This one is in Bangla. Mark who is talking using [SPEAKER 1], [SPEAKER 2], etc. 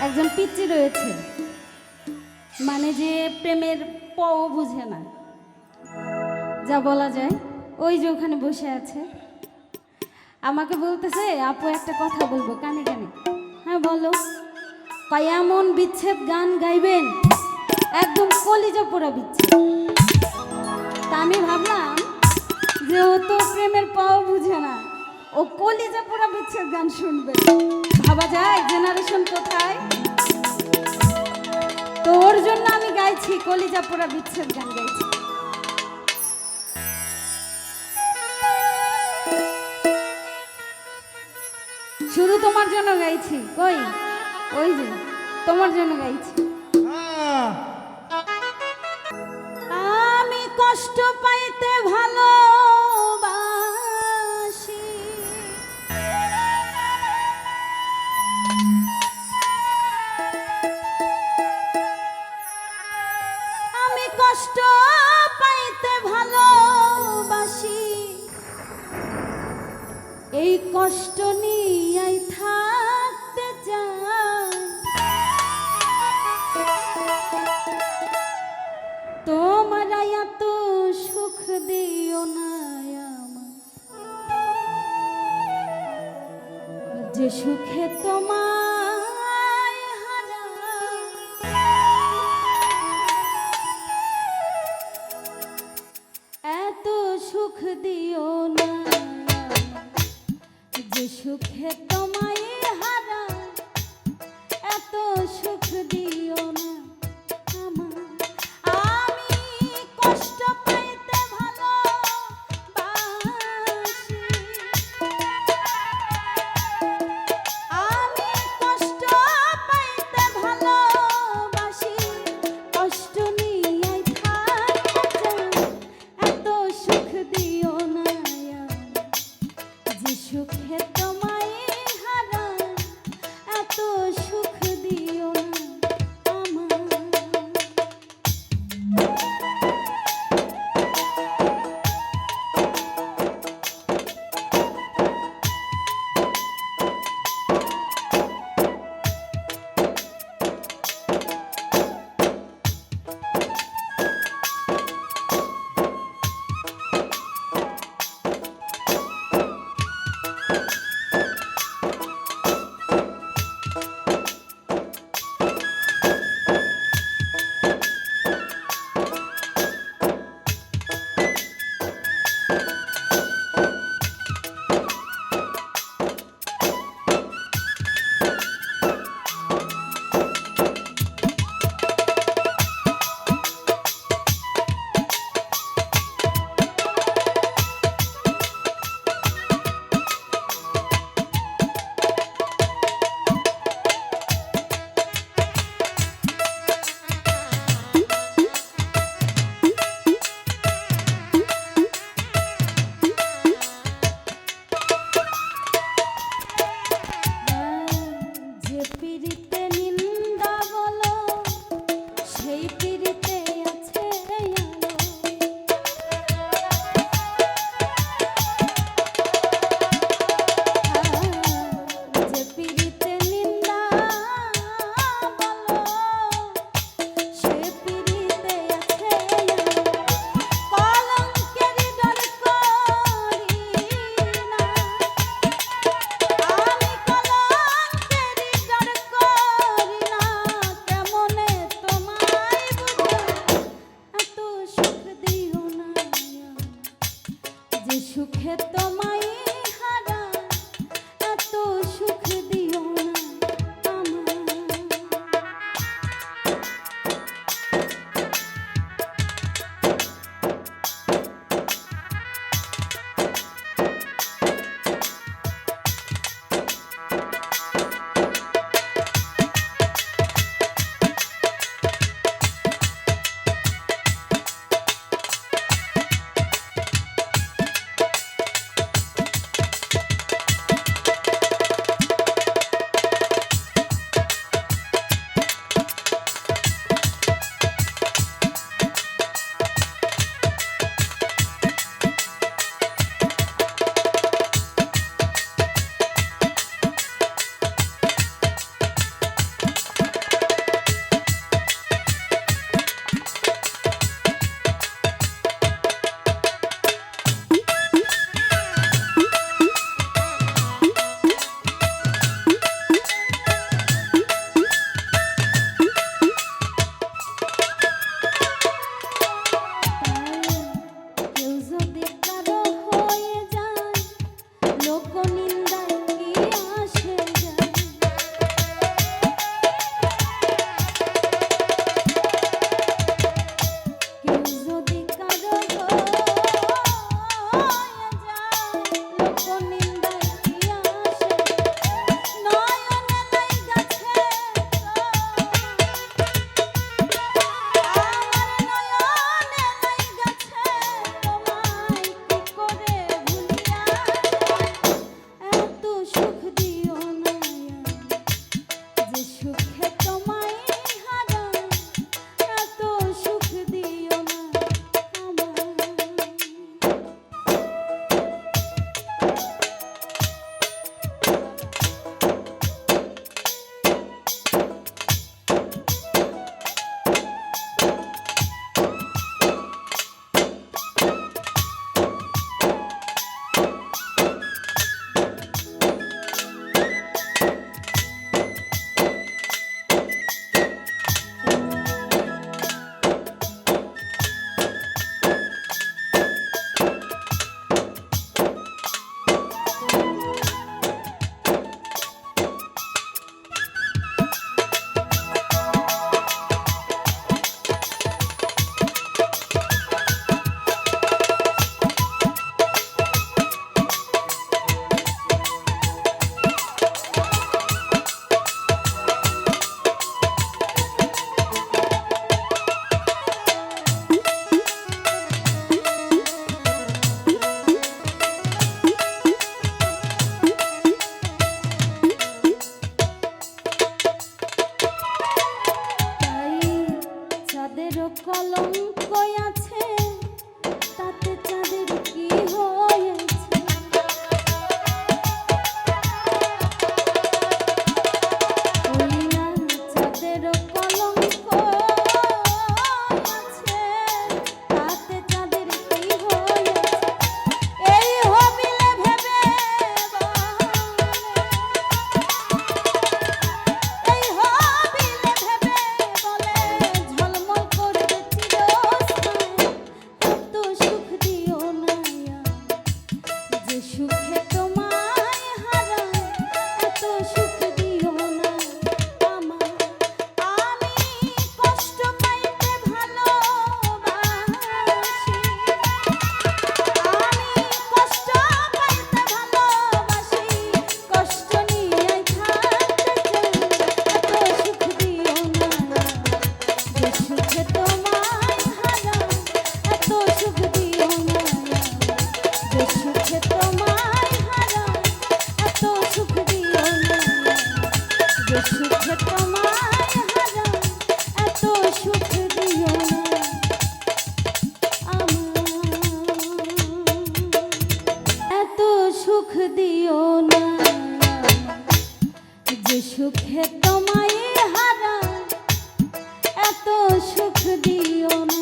[SPEAKER 1] একজন পিচ্চি রয়েছে, মানে যে প্রেমের প বুঝে না, যা বলা যায়। ওই যে ওখানে বসে আছে, আমাকে বলতেছে আপু একটা কথা বলবো, কানে কানে। হ্যাঁ বলো। কয় এমন বিচ্ছেদ গান গাইবেন একদম কলিজা পোড়া বিচ্ছেদ। তা আমি ভাবলাম যে ও তো প্রেমের পাও বুঝে না, ও কলিজা পোড়া বিচ্ছেদ গান শুনবে। ভাবা যায় জেনারেশন কোথায়। তো ওর জন্য আমি গাইছি, কলিজা পোড়া বিচ্ছেদ গান গাইছি। শুধু তোমার জন্য গাইছি। কই ওই যে তোমার জন্য গাইছি। আমি কষ্ট পাইতে ভালোবাসি, আমি কষ্ট পাইতে ভালোবাসি, এই কষ্ট নিয়ে থাকতে চাই। তোমার এত সুখ দিও না আমার, যে সুখে তোমায় হারাই। এত সুখ দিও না যে সুখে তোমায় হারাই, এত সুখ দিও না আমার। আমি কষ্ট পাইতে ভালোবাসি, আমি কষ্ট পাইতে ভালোবাসি, কষ্ট নিয়ে থাকতে চাই। এত সুখ দিও না যে সুখে তোমায় হারাই, এত সুখ দিও না আমার। যে সুখে তোমায় হারা এত সুখ দিও না এত সুখ দিও না যে সুখে তোমায় হারা এত সুখ দিও না।